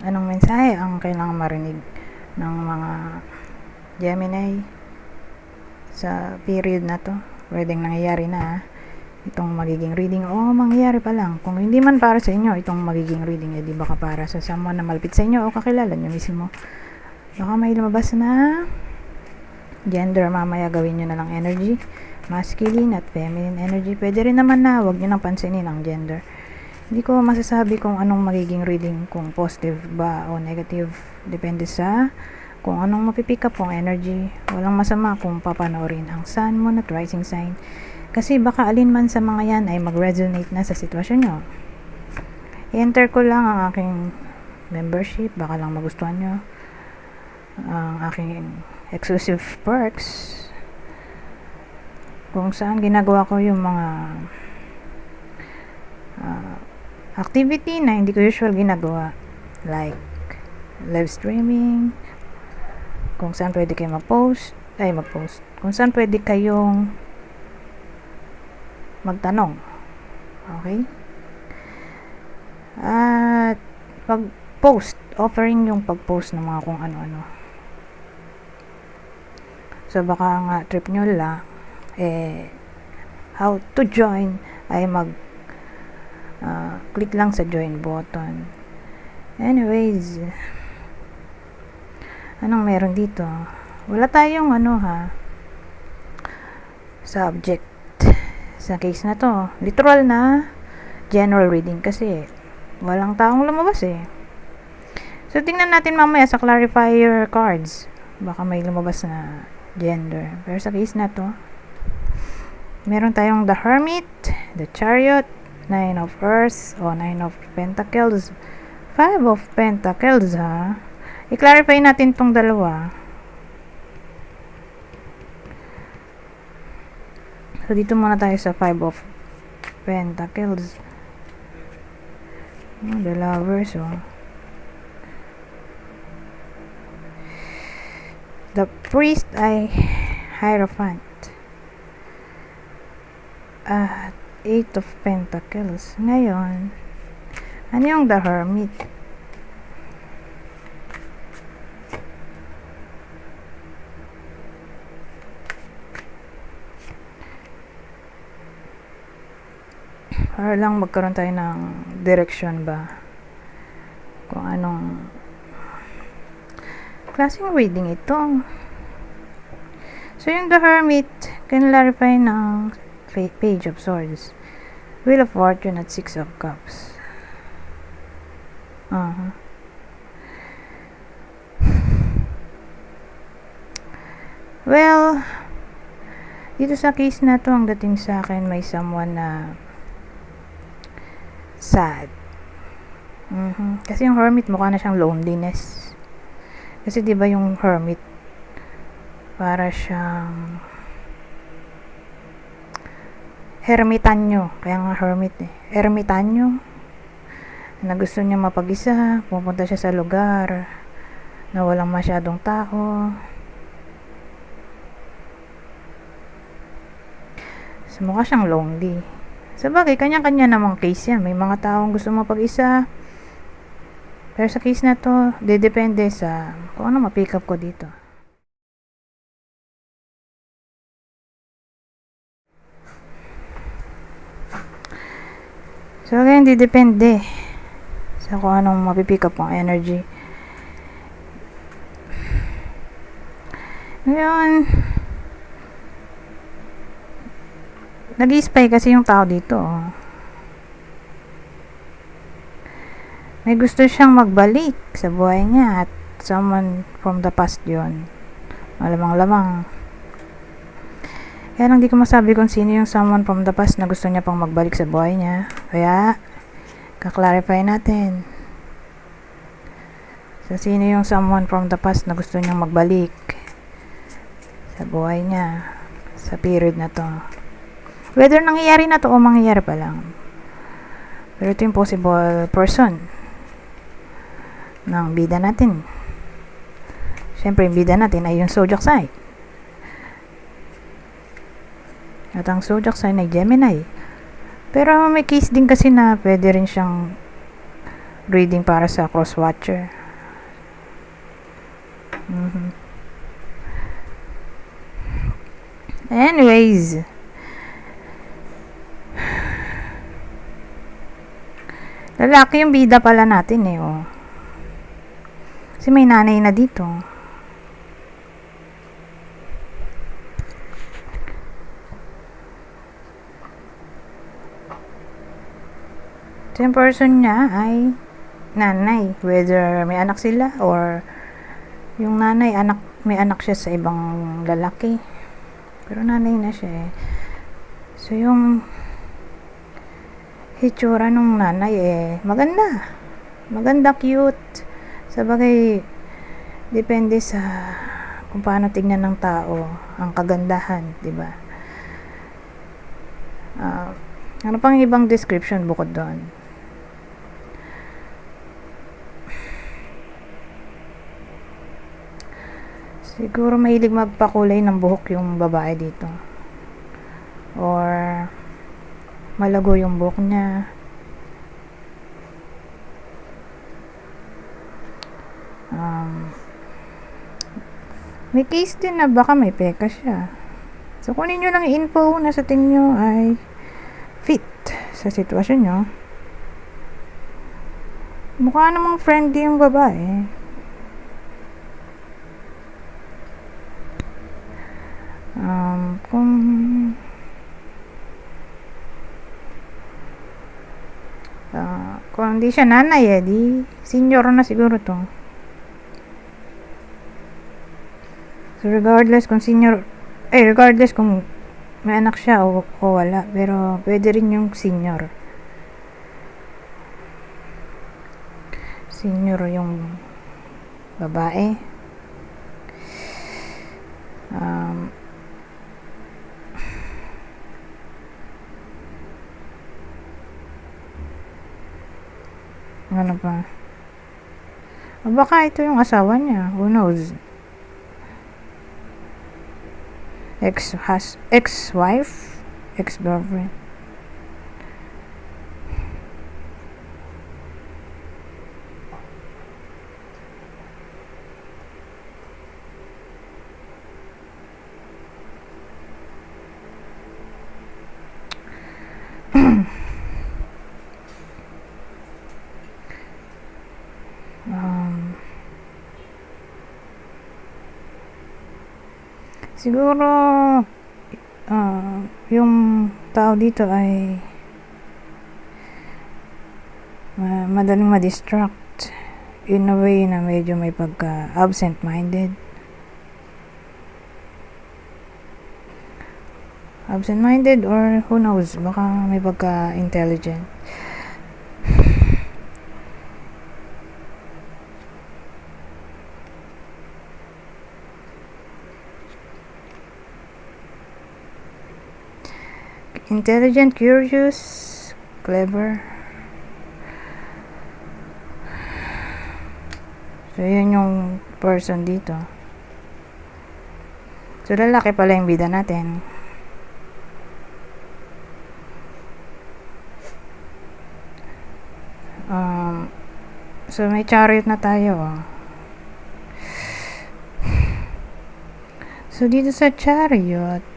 Anong mensahe ang kailangang marinig ng mga Gemini sa period na to? Pwedeng nangyayari na itong magiging reading o mangyayari pa lang. Kung hindi man para sa inyo itong magiging reading, di baka para sa someone na malapit sa inyo o kakilala nyo mismo. Baka may lumabas na gender, mamaya gawin nyo na lang energy, masculine at feminine energy. Pwede rin naman na wag nyo nang pansinin ang gender. Hindi ko masasabi kung anong magiging reading, kung positive ba o negative. Depende sa kung anong mapipick up kong energy. Walang masama kung papanoorin ang sun, moon at rising sign. Kasi baka alin man sa mga yan ay mag-resonate na sa sitwasyon nyo. I-enter ko lang ang aking membership. Baka lang magustuhan nyo ang aking exclusive perks. Kung saan ginagawa ko yung mga activity na hindi ko usual ginagawa, like live streaming, kung saan pwede kayo mag-post, kung saan pwede kayong magtanong, okay? At pag-post, offering yung pag-post ng mga kung ano-ano. So baka nga trip nyo lang, how to join ay click lang sa join button. Anyways, anong meron dito? Wala tayong subject sa case na to. Literal na general reading kasi walang taong lumabas So tingnan natin mamaya sa clarifier cards, baka may lumabas na gender. Pero sa case na to, meron tayong the Hermit, the Chariot, 9 of Earth o 9 of Pentacles, 5 of Pentacles I-clarify natin tong dalawa. So dito muna tayo sa 5 of Pentacles. The Lovers The Priest ay Hierophant. At 8 of Pentacles. Ngayon, ano yung the Hermit? Para lang magkaroon tayo ng direction ba? Kung anong klaseng reading ito. So yung the Hermit, can clarify ng Page of Swords, Wheel of Fortune at 6 of Cups. Well, dito sa case na to, ang dating sa akin, may someone na sad. Kasi yung Hermit mukha na siyang loneliness. Kasi 'di ba yung Hermit para siyang hermitanyo, kaya nga hermit ermitanyo, na gusto niya mapag-isa, pupunta siya sa lugar na walang masyadong tao. So, mukha siyang lonely. Sa bagay, kanya-kanya namang case yan. May mga taong gusto mapag-isa. Pero sa case na to, depende sa kung ano ma-pick up ko dito. So again, depende sa kung anong mapipick up kong energy. Ngayon, nag-i-spy kasi yung tao dito. May gusto siyang magbalik sa buhay niya at someone from the past yun. Malamang-lamang. Kaya lang di ko masabi kung sino yung someone from the past na gusto niya pang magbalik sa buhay niya. Kaya, kaklarify natin. So, sino yung someone from the past na gusto niyang magbalik sa buhay niya sa period na to. Whether nangyayari na to o mangyayari pa lang. Pero ito yung possible person ng bida natin. Siyempre, yung bida natin ay yung zodiac sign. At ang zodiac sign ay Gemini. Pero may case din kasi na pwede rin siyang reading para sa cross-watcher. Anyways, lalaki yung bida pala natin eh, oh. Kasi may nanay na dito. So, yung person niya ay nanay. Whether may anak sila or yung nanay, may anak siya sa ibang lalaki. Pero nanay na siya eh. So, yung hitsura nung nanay eh, maganda. Maganda, cute. Sabagay, depende sa kung paano tignan ng tao ang kagandahan, di ba? Ano pang ibang description bukod doon? Siguro mahilig magpakulay ng buhok yung babae dito. Or malago yung buhok niya. May case din na baka may peka siya. So, kunin nyo lang info na sa tingin nyo ay fit sa sitwasyon nyo. Mukha namang friendly yung babae. Kung hindi siya nanay eh, di senior na siguro to. So regardless kung may anak siya o wala, pero pwede rin yung senior yung babae. Ano pa? Baka ito yung asawa niya. Who knows? Ex-wife? Ex-girlfriend? Siguro yung tao dito ay madaling ma-distract in a way na medyo may pagka absent-minded or who knows, baka may pagka intelligent. Intelligent, curious, clever. So, yun yung person dito. So, lalaki pala yung bida natin. So, may chariot na tayo. So, dito sa chariot,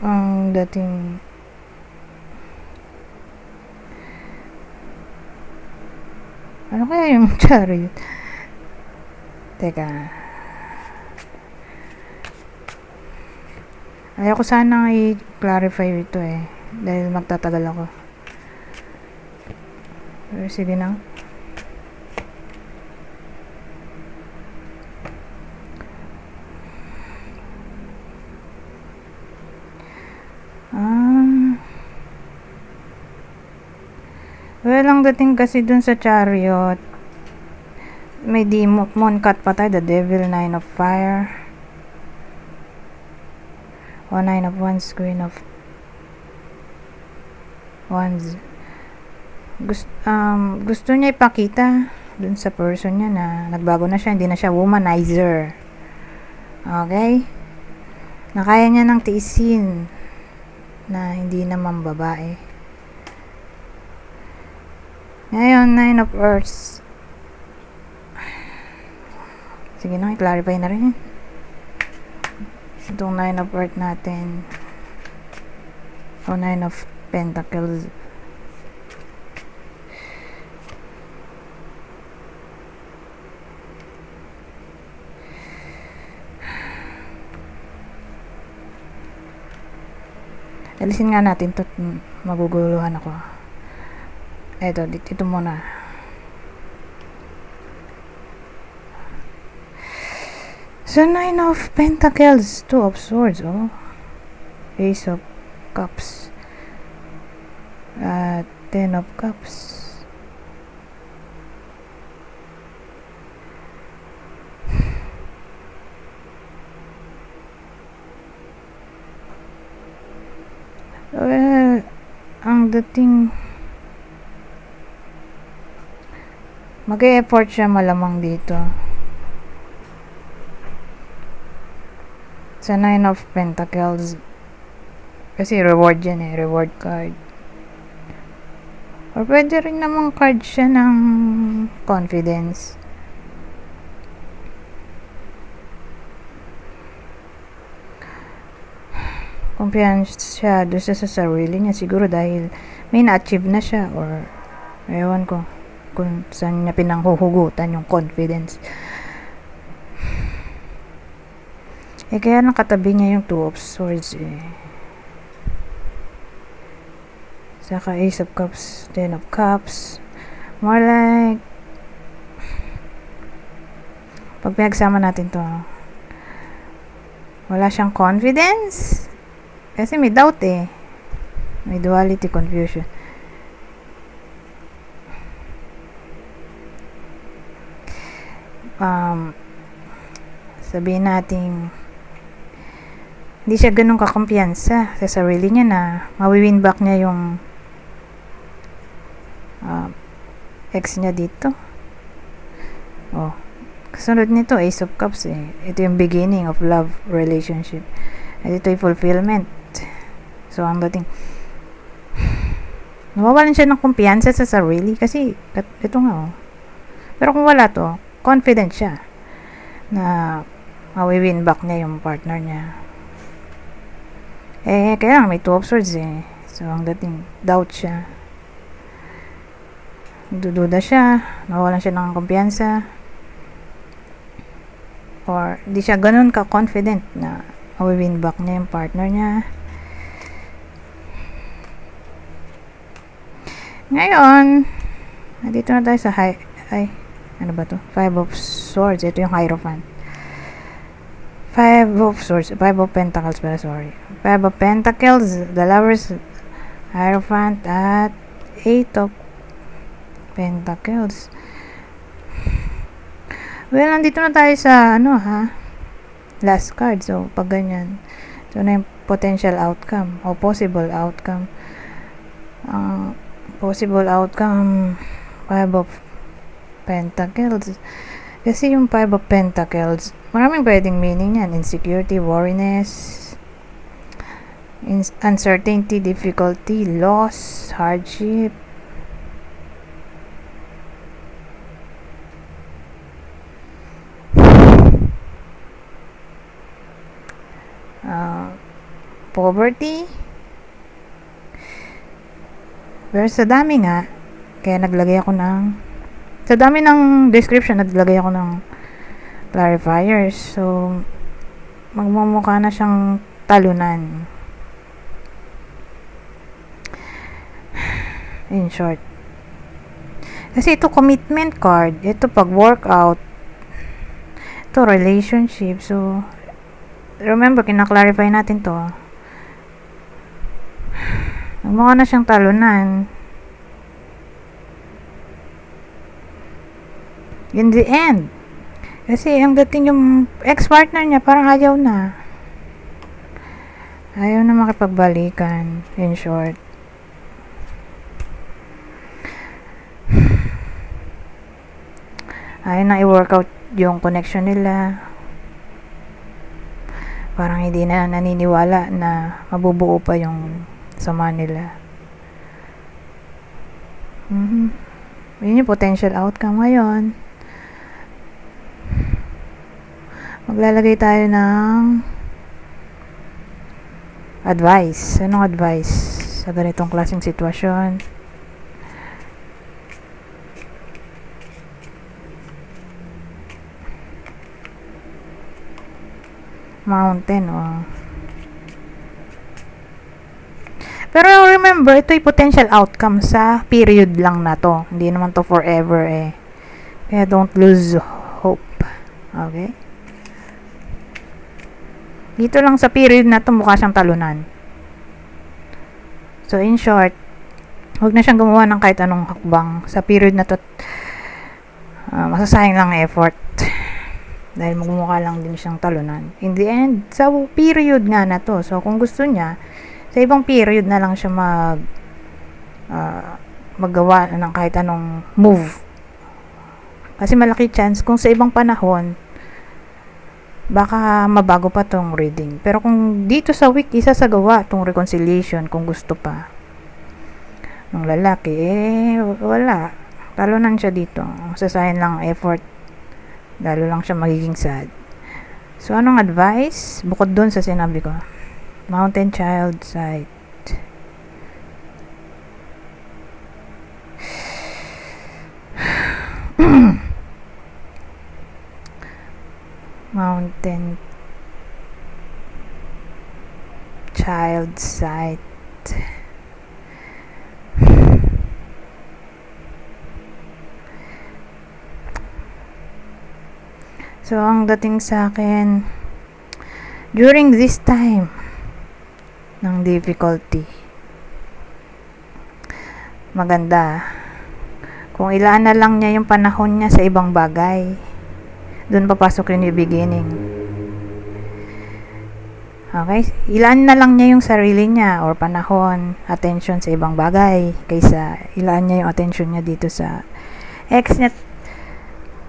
ang dating ano kaya yung chariot? Teka, ayaw ko sana i-clarify ito eh, dahil magtatagal ako. Pero sige na. Well, ang dating kasi dun sa chariot, may demon cut pa tayo, the devil, 9 of fire, o 9 of wands, queen of wands. Gusto niya ipakita dun sa person niya na nagbago na siya, hindi na siya womanizer. Okay? Na kaya niya nang tiisin na hindi naman babae. Ngayon, 9 of earths. Sige na, i-clarify na rin. Itong 9 of Earth natin. O 9 of Pentacles. Alisin nga natin to, maguguluhan ako. Ito muna. So, 9 of Pentacles, 2 of Swords, oh. Ace of Cups. 10 of Cups. Well, ang dating mag-e-effort siya malamang dito. Sa 9 of Pentacles. Kasi reward yan eh. Reward card. Or pwede rin namang card siya ng confidence. Kumpiyansa doon sa sarili niya. Siguro dahil may na-achieve na siya. Or ewan ko kung saan niya pinanghuhugutan yung confidence. Kaya nakatabi niya yung 2 of Swords eh. Saka Ace of Cups, 10 of Cups. More like pag pinagsama natin to, wala siyang confidence. Kasi may doubt eh. May duality, confusion. Sabihin natin hindi siya ganun kakumpiyansa sa sarili niya na mawi-win back niya yung ex niya dito. Oh, kasunod nito Ace of Cups eh. Ito yung beginning of love relationship. At ito yung fulfillment. So ang dating nawawalan siya ng kumpiyansa sa sarili kasi ito nga oh. Pero kung wala to, confident siya na mawi-win back niya yung partner niya. Kaya may 2 of Swords eh. So ang dating doubt siya. Dududa siya, nawawalan siya ng kumpiyansa. Or di siya ganun ka-confident na mawi-win back niya yung partner niya. Ngayon, nandito na tayo sa ano ba to? 5 of Swords. Ito yung Hierophant. 5 of Swords. 5 of Pentacles pala, sorry. 5 of Pentacles, the Lovers, Hierophant, at 8 of Pentacles. Well, nandito na tayo sa, last card. So, pag ganyan, ito na yung potential outcome o possible outcome. Possible outcome, 5 of Pentacles. Kasi yung 5 of Pentacles, maraming pwedeng meaning yan. Insecurity, worriness, uncertainty, difficulty, loss, hardship. Poverty. Pero sa dami nga, kaya naglagay ako sa dami ng description, naglagay ako ng clarifiers. So, magmumukha na siyang talunan. In short. Kasi ito commitment card. Ito pag workout. Ito relationship. So, remember, kinaklarify natin to. Magmukha na siyang talunan. In the end. Kasi ang dating yung ex-partner niya, parang ayaw na. Ayaw na makipagbalikan. In short. Ayaw na i-workout yung connection nila. Parang hindi na naniniwala na mabubuo pa yung sama nila. Yun yung potential outcome ngayon. Maglalagay tayo ng advice. Anong advice sa ganitong klaseng sitwasyon? Mountain, oh. Pero remember, ito yung potential outcome sa period lang na to. Hindi naman to forever eh. Kaya don't lose hope. Okay? Dito lang sa period na to, mukha siyang talunan. So, in short, huwag na siyang gumawa ng kahit anong hakbang. Sa period na to, masasayang lang effort. Dahil magmukha lang din siyang talunan. In the end, sa period nga na to. So, kung gusto niya, sa ibang period na lang siya maggawa ng kahit anong move. Kasi malaki chance kung sa ibang panahon, baka mabago pa tong reading. Pero kung dito sa week, isasagawa tong reconciliation kung gusto pa. Ng lalaki, wala. Talunan siya dito. Sasayin lang effort. Lalo lang siya magiging sad. So, anong advice? Bukod dun sa sinabi ko. Mountain child site. Mountain child site. So, ang dating sa akin, during this time ng difficulty, maganda kung ilaan na lang niya yung panahon niya sa ibang bagay. Doon papasok yung new beginning. Okay? Ilaan na lang niya yung sarili niya or panahon, attention sa ibang bagay kaysa ilaan niya yung attention niya dito sa ex niya.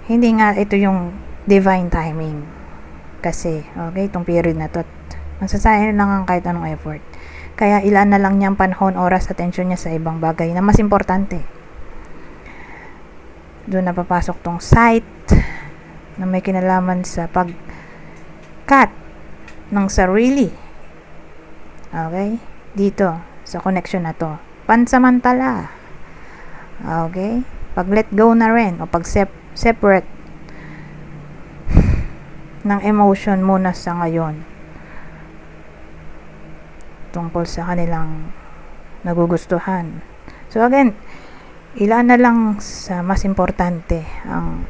Hindi nga ito yung divine timing. Kasi, okay, itong period na to, masasayang lang ang kahit anong effort. Kaya ilaan na lang niya ang panahon, oras, attention niya sa ibang bagay na mas importante. Doon na papasok tong site na may kinalaman sa pag-cut ng sarili. Okay? Dito, sa connection na to. Pansamantala. Okay? Pag-let go na rin o pag-separate ng emotion muna sa ngayon tungkol sa kanilang nagugustuhan. So again, ilan na lang sa mas importante ang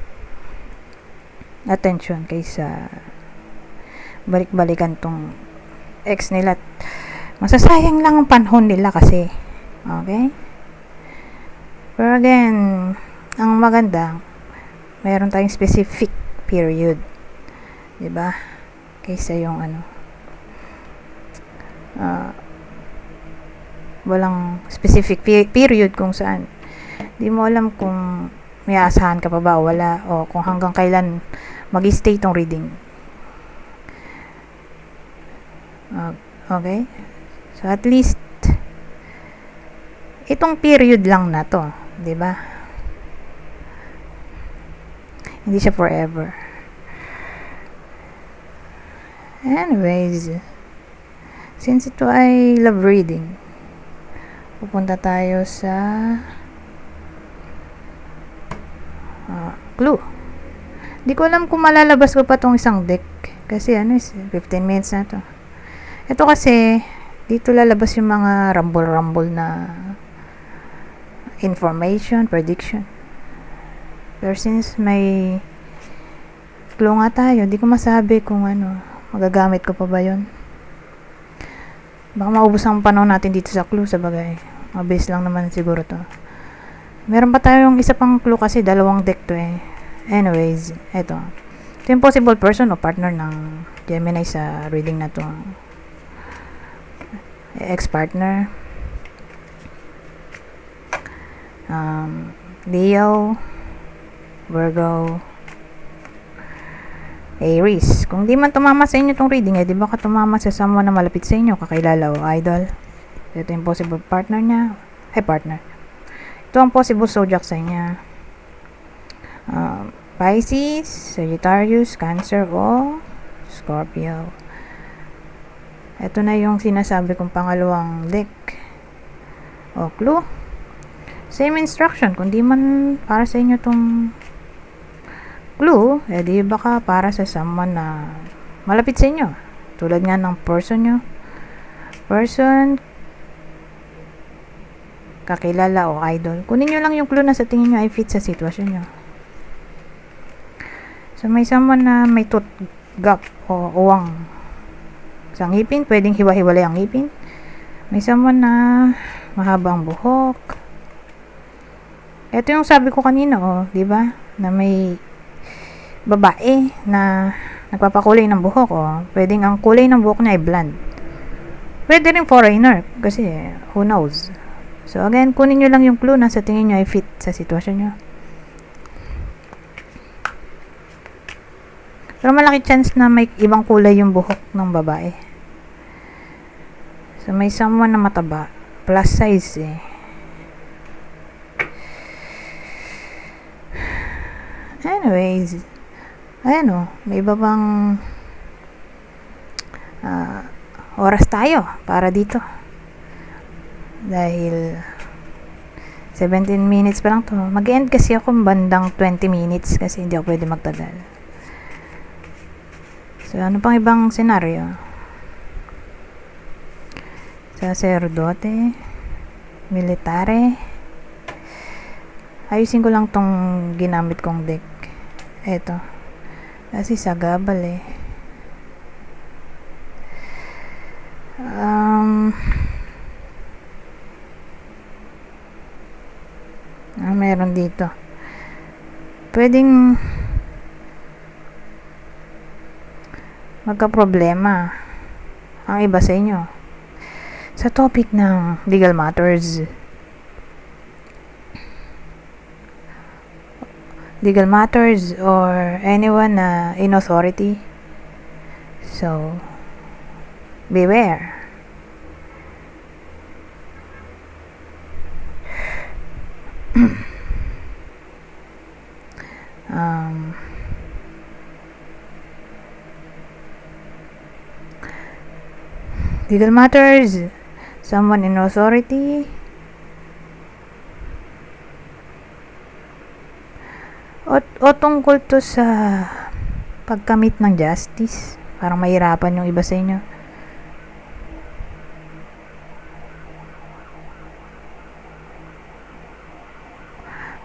attention kaysa balik-balikan tong ex nila. Masasayang lang ang panahon nila kasi. Okay? Pero again, ang maganda, mayroon tayong specific period. Diba? Kaysa yung walang specific period kung saan. Di mo alam kung may asahan ka pa ba o wala, o kung hanggang kailan mag-stay tong reading. Okay? So at least itong period lang na to, di ba? Hindi siya forever. Anyways, since ito ay love reading, pupunta tayo sa clue. Di ko alam kung malalabas ko pa tong isang deck kasi 15 minutes na to. Ito kasi dito lalabas yung mga rumble na information, prediction. Pero since may clue nga tayo, di ko masabi kung magagamit ko pa ba yun. Baka maubos ang panahon natin dito sa clue, sa bagay. Mabilis lang naman siguro to. Meron pa tayong isa pang clue kasi dalawang deck to eh. Anyways, eto. Ito yung possible person o partner ng Gemini sa reading na to. Ex-partner. Leo, Virgo, Aries. Kung di man tumama sa inyo itong reading, di ba ka tumama sa someone na malapit sa inyo, kakilala o idol. Ito yung possible partner niya. Partner. Ito ang possible zodiac sign niya. Pisces, Sagittarius, Cancer o Scorpio. Ito na yung sinasabi kong pangalawang deck o clue. Same instruction, kung di man para sa inyo tong clue, di baka para sa someone na malapit sa inyo. Tulad nga ng person nyo. Person, kakilala o idol. Kunin nyo lang yung clue na sa tingin nyo ay fit sa sitwasyon nyo. So, may someone na may tooth gap o uwang sa ngipin. Pwedeng hiwa-hiwalay ang ngipin. May someone na mahabang buhok. Ito yung sabi ko kanina, di ba? Na may babae na nagpapakulay ng buhok, Pwedeng ang kulay ng buhok niya ay blonde. Pwede rin foreigner kasi who knows. So again, kunin nyo lang yung clue na sa tingin nyo ay fit sa sitwasyon nyo. Pero malaki chance na may ibang kulay yung buhok ng babae. So may someone na mataba, plus size Anyways, ayan may iba bang oras tayo para dito. Dahil 17 minutes pa lang to. Mag-end kasi ako bandang 20 minutes kasi hindi ako pwede magtagal. So, ano pang ibang senaryo? Sacerdote, militare. Ayusin ko lang tong ginamit kong deck. Eto. Kasi sagabal meron dito. Pwedeng magka-problema ang iba sa inyo sa topic ng legal matters. Legal matters or anyone in authority. So, beware. Legal matters, someone in authority, o tungkol to sa pagkamit ng justice. Parang mahirapan yung iba sa inyo.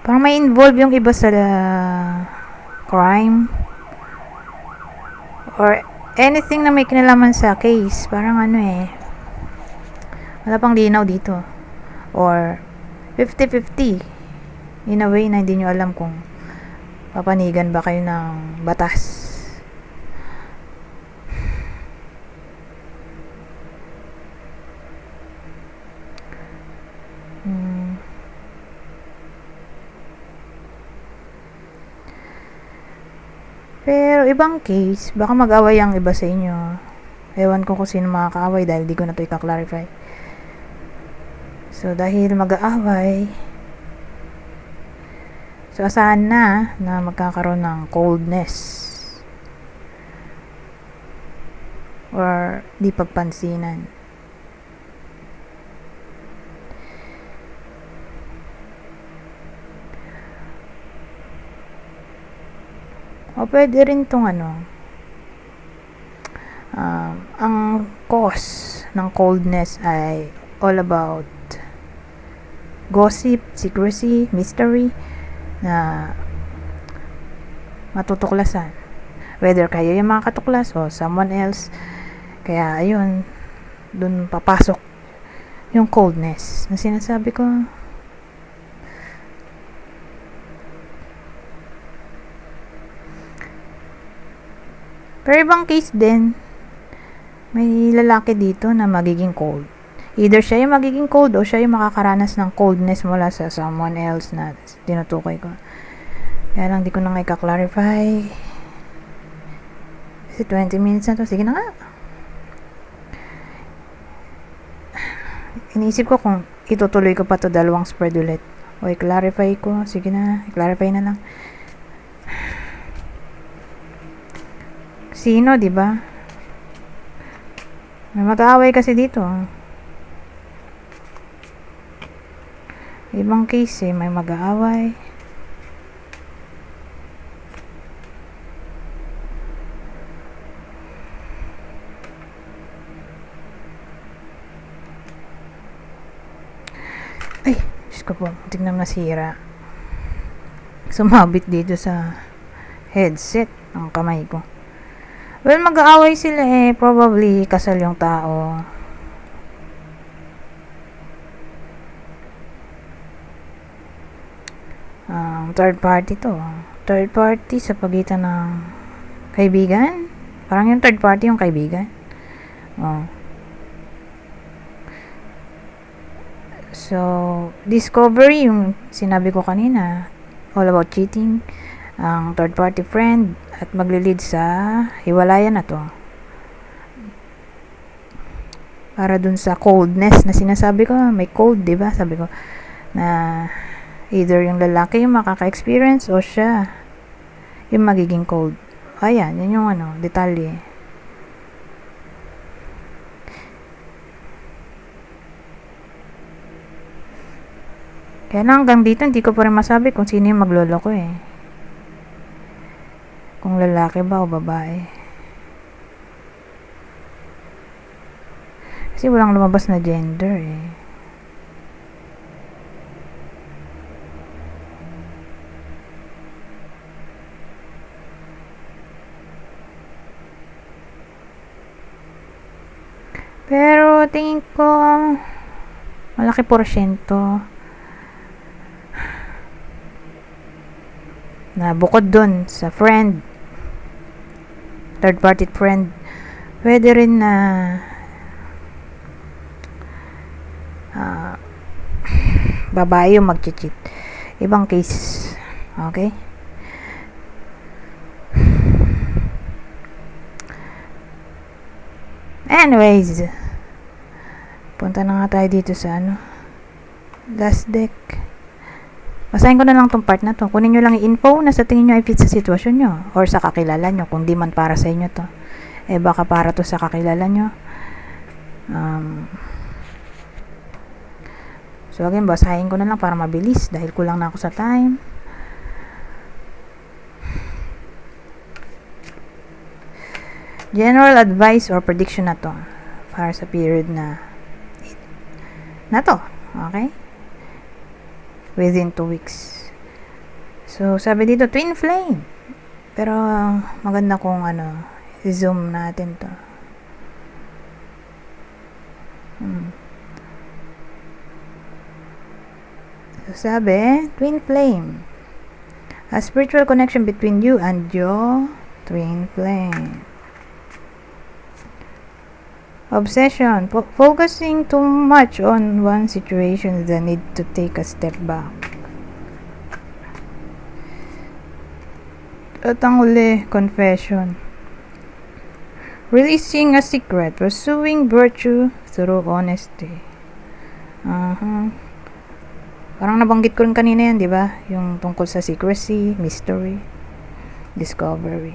Parang may involve yung iba sa crime or anything na may kinalaman sa case. Parang wala pang linaw dito. Or 50-50 in a way na hindi nyo alam kung papanigan ba kayo ng batas. Pero ibang case, baka mag-away ang iba sa inyo. Ewan ko kung sino makakaaway dahil di ko na ito i-clarify. So, dahil mag-aaway, so asahan na magkakaroon ng coldness or di pagpansinan. O pwede rin itong ang cause ng coldness ay all about gossip, secrecy, mystery na matutuklasan. Whether kayo yung mga katuklas o someone else. Kaya ayun, dun papasok yung coldness na sinasabi ko. Pero ibang case din, may lalaki dito na magiging cold. Either siya yung magiging cold o siya yung makakaranas ng coldness mula sa someone else na tinutukoy ko. Kaya lang di ko na nga i-clarify. Kasi 20 minutes na to. Sige na nga. Iniisip ko kung itutuloy ko pa to dalawang spread ulit. O i-clarify ko. Sige na. I-clarify na lang. sino, di ba? May mag-aaway kasi dito. Ibang case may mag-aaway. Ay, Diyos ko po, tignan nasira. Sumabit dito sa headset ang kamay ko. Well, mag-aaway sila probably kasal yung tao. Third party to. Third party sa pagitan ng kaibigan. Parang yung third party yung kaibigan. So, discovery yung sinabi ko kanina. All about cheating. Ang third party friend at maglilid sa hiwalayan na to. Para dun sa coldness na sinasabi ko, may cold, diba? Sabi ko na either yung lalaki yung makaka-experience o siya yung magiging cold. Ayan, yun yung detalye. Kaya na hanggang dito, hindi ko pa rin masabi kung sino yung magloloko Kung lalaki ba o babae. Kasi walang lumabas na gender Pero tingin ko malaki porsyento na bukod dun sa friend, third party friend, pwede rin na babae yung mag-cheat. Ibang case. Okay? Anyways, punta na nga tayo dito sa last deck. Basahin ko na lang tong part na to. Kunin nyo lang yung info na sa tingin nyo ay fit sa sitwasyon nyo or sa kakilala nyo. Kung di man para sa inyo to, baka para to sa kakilala nyo. So again, basahin ko na lang para mabilis dahil kulang na ako sa time. General advice or prediction na to para sa period na to. Okay? Within 2 weeks. So, sabi dito, twin flame. Pero, maganda kung zoom natin to. So, sabi, twin flame. A spiritual connection between you and your twin flame. Obsession. Focusing too much on one situation, the need to take a step back. At ang uli, confession. Releasing a secret, pursuing virtue through honesty. Parang nabanggit ko rin kanina yan, di ba? Yung tungkol sa secrecy, mystery, discovery.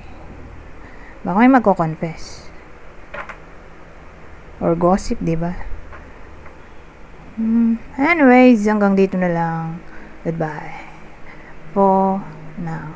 Baka may magko-confess. Or gossip, di ba? Anyways, hanggang dito na lang. Goodbye. For now.